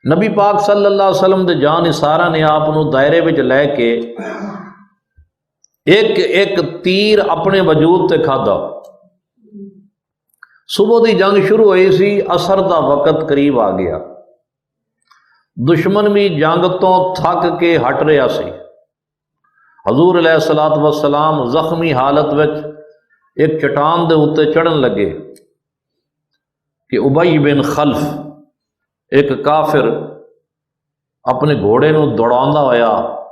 नबी पाक सल्लल्लाहु अलैहि वसल्लम दे जान निसारा ने आप दायरे में लैके एक एक तीर अपने वजूद ते खादा। सुबह की जंग शुरू हुई सी, असर का वक़्त करीब आ गया। दुश्मन भी जंग तो थक के हट रहा सी। हजूर अलैहिस्सलातु वस्सलाम जख्मी हालत में एक चट्टान के उत्ते चढ़न लगे कि उबई बिन खल्फ एक काफिर अपने घोड़े को दौड़ाता होया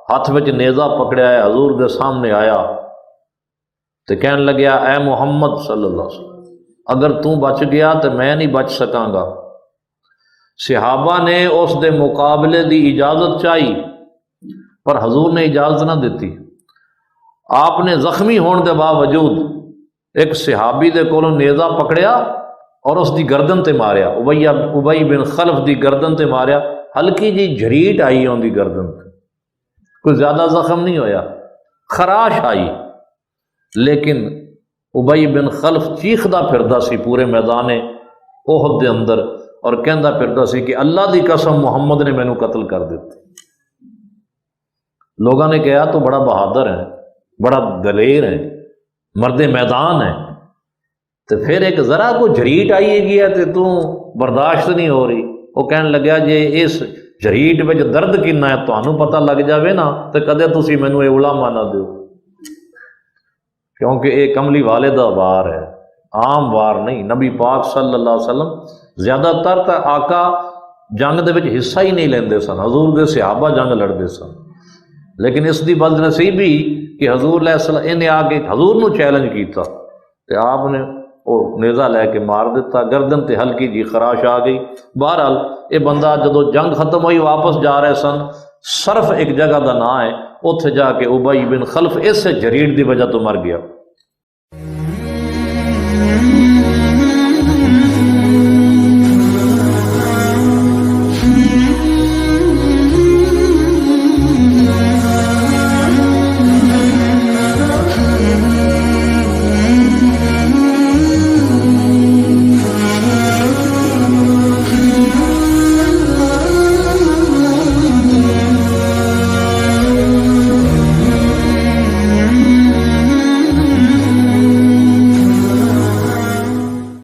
हाथ में नेज़ा पकड़िया है, हजूर के सामने आया तो कहन लग्या, ऐ मुहम्मद सल्लल्लाहु अलैहि वसल्लम, अगर तू बच गया तो मैं नहीं बच सकांगा। सहाबा ने उस दे मुकाबले की इजाजत चाही पर हजूर ने इजाजत ना दी। आपने जख्मी होने के बावजूद एक सहाबी दे कोलों नेज़ा पकड़िया और उसकी गर्दन ते मारिया। उबई बिन खल्फ की गर्दन ते मारिया। हल्की जी झरीट आई उनकी गर्दन ते, कोई ज्यादा जख्म नहीं होया, खराश आई। लेकिन उबई बिन खल्फ चीखदा फिरदा सी पूरे मैदान ओहद दे अंदर और कहता फिरदा सी कि अल्लाह की कसम मुहम्मद ने मैनू कत्ल कर दिता। लोगों ने कहा तो बड़ा बहादुर है, बड़ा दलेर है, मर्दे मैदान है, तो फिर एक जरा को झरीट आई है तो तू बर्दाश्त नहीं हो रही। वो कहन लग्या जे इस झरीट में दर्द किन्ना है तुहानू पता लग जाए ना तो कदे तुसी मैनू ये उलामा ना दो, क्योंकि ये कमली वाले दा वार है, आम वार नहीं। नबी पाक सल्लल्लाहु अलैहि वसल्लम ज्यादातर तो आका जंग दे विच हिस्सा ही नहीं लेंदे सन, हजूर के सहाबा जंग लड़ते सन। लेकिन इसकी बदनसीबी कि हजूर इन्हें आके हजूर नू चैलेंज किया तो आपने वो नेज़ा लैके मार दिता, गर्दन ते हल्की जी खराश आ गई। बहरहाल ये बंदा जो जंग खत्म हुई वापस जा रहे सन, सर्फ एक जगह का ना है, उत्थे जाके उबई बिन खल्फ इस झरीट की वजह तो मर गया।